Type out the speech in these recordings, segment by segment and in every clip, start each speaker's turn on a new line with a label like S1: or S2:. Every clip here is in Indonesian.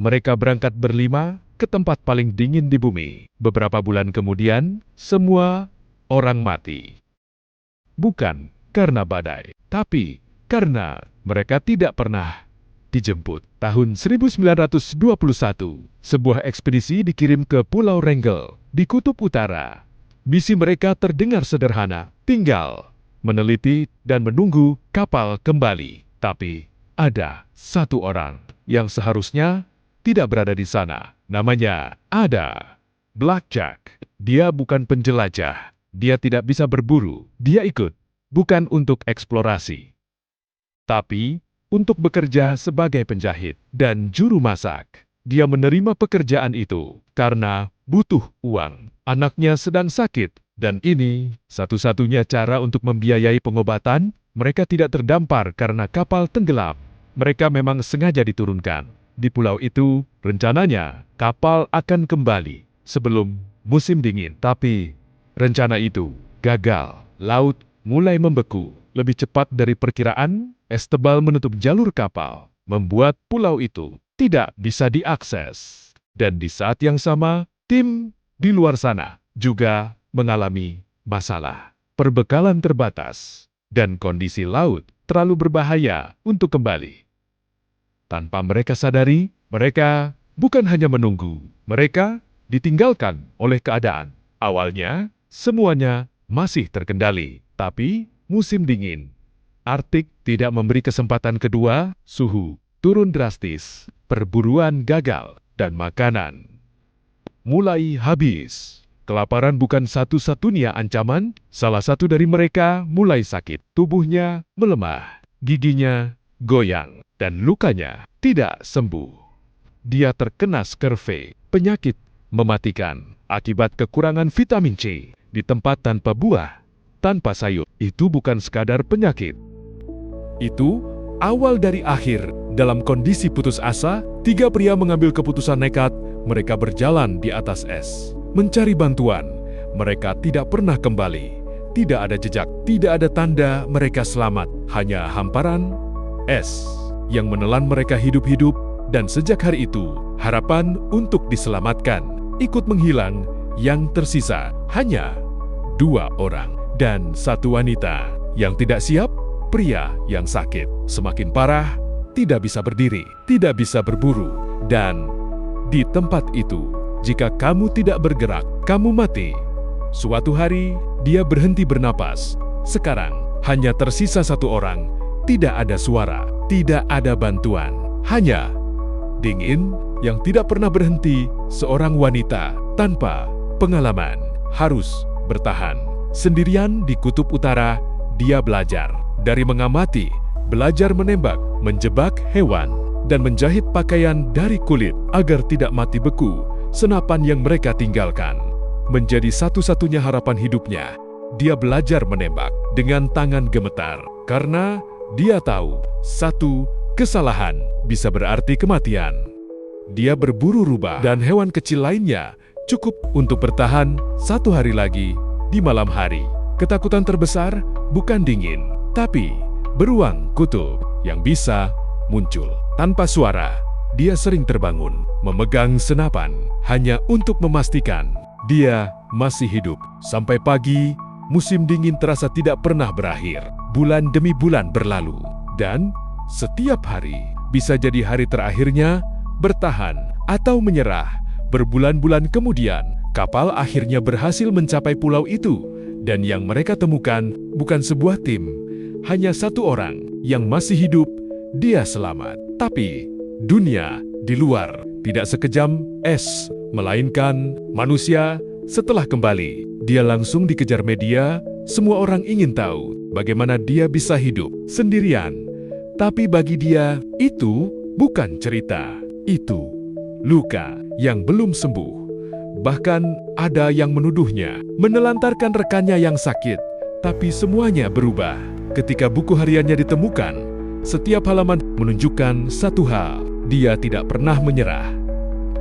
S1: Mereka berangkat berlima ke tempat paling dingin di bumi. Beberapa bulan kemudian, semua orang mati. Bukan karena badai, tapi karena mereka tidak pernah dijemput. Tahun 1921, sebuah ekspedisi dikirim ke Pulau Wrangel di Kutub Utara. Misi mereka terdengar sederhana, tinggal meneliti dan menunggu kapal kembali. Tapi ada satu orang yang seharusnya tidak berada di sana. Namanya ada Blackjack. Dia bukan penjelajah. Dia tidak bisa berburu. Dia ikut bukan untuk eksplorasi, tapi untuk bekerja sebagai penjahit dan juru masak. Dia menerima pekerjaan itu karena butuh uang. Anaknya sedang sakit, dan ini satu-satunya cara untuk membiayai pengobatan. Mereka tidak terdampar karena kapal tenggelam. Mereka memang sengaja diturunkan di pulau itu. Rencananya, kapal akan kembali sebelum musim dingin. Tapi rencana itu gagal. Laut mulai membeku. Lebih cepat dari perkiraan, es tebal menutup jalur kapal, membuat pulau itu tidak bisa diakses. Dan di saat yang sama, tim di luar sana juga mengalami masalah. Perbekalan terbatas, dan kondisi laut terlalu berbahaya untuk kembali. Tanpa mereka sadari, mereka bukan hanya menunggu, mereka ditinggalkan oleh keadaan. Awalnya, semuanya masih terkendali, tapi musim dingin Arktik tidak memberi kesempatan kedua, suhu turun drastis, perburuan gagal, dan makanan mulai habis. Kelaparan bukan satu-satunya ancaman. Salah satu dari mereka mulai sakit. Tubuhnya melemah, giginya goyang, dan lukanya tidak sembuh. Dia terkena scurvy, penyakit mematikan akibat kekurangan vitamin C. Di tempat tanpa buah, tanpa sayur, itu bukan sekadar penyakit. Itu awal dari akhir. Dalam kondisi putus asa, 3 pria mengambil keputusan nekat. Mereka berjalan di atas es, mencari bantuan. Mereka tidak pernah kembali. Tidak ada jejak, tidak ada tanda mereka selamat. Hanya hamparan es yang menelan mereka hidup-hidup. Dan sejak hari itu, harapan untuk diselamatkan ikut menghilang. Yang tersisa hanya 2 orang dan 1 wanita. Yang tidak siap, pria yang sakit, semakin parah, tidak bisa berdiri, tidak bisa berburu. Dan di tempat itu, jika kamu tidak bergerak, kamu mati. Suatu hari, dia berhenti bernapas. Sekarang, hanya tersisa 1 orang. Tidak ada suara, tidak ada bantuan. Hanya dingin yang tidak pernah berhenti. Seorang wanita tanpa pengalaman harus bertahan. Sendirian di Kutub Utara, dia belajar dari mengamati, belajar menembak, menjebak hewan, dan menjahit pakaian dari kulit agar tidak mati beku senapan yang mereka tinggalkan. Menjadi satu-satunya harapan hidupnya, dia belajar menembak dengan tangan gemetar karena dia tahu satu kesalahan bisa berarti kematian. Dia berburu rubah dan hewan kecil lainnya cukup untuk bertahan 1 hari lagi di malam hari. Ketakutan terbesar bukan dingin, tapi beruang kutub yang bisa muncul tanpa suara. Dia sering terbangun, memegang senapan, hanya untuk memastikan dia masih hidup. Sampai pagi, musim dingin terasa tidak pernah berakhir. Bulan demi bulan berlalu, dan setiap hari bisa jadi hari terakhirnya. Bertahan atau menyerah. Berbulan-bulan kemudian, kapal akhirnya berhasil mencapai pulau itu. Dan yang mereka temukan bukan sebuah tim, hanya 1 orang yang masih hidup. Dia selamat. Tapi dunia di luar tidak sekejam es, melainkan manusia. Setelah kembali, dia langsung dikejar media. Semua orang ingin tahu bagaimana dia bisa hidup sendirian. Tapi bagi dia, itu bukan cerita. Itu luka yang belum sembuh. Bahkan ada yang menuduhnya menelantarkan rekannya yang sakit. Tapi semuanya berubah ketika buku hariannya ditemukan. Setiap halaman menunjukkan satu hal. Dia tidak pernah menyerah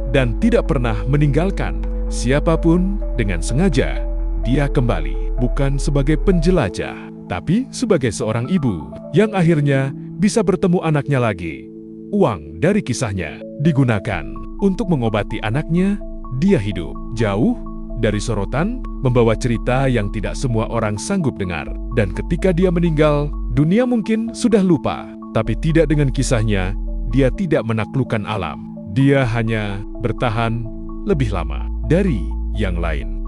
S1: dan tidak pernah meninggalkan siapapun. Dengan sengaja, dia kembali bukan sebagai penjelajah, tapi sebagai seorang ibu yang akhirnya bisa bertemu anaknya lagi. Uang dari kisahnya digunakan untuk mengobati anaknya. Dia hidup jauh dari sorotan, membawa cerita yang tidak semua orang sanggup dengar. Dan ketika dia meninggal, dunia mungkin sudah lupa. Tapi tidak dengan kisahnya, dia tidak menaklukkan alam. Dia hanya bertahan lebih lama dari yang lain.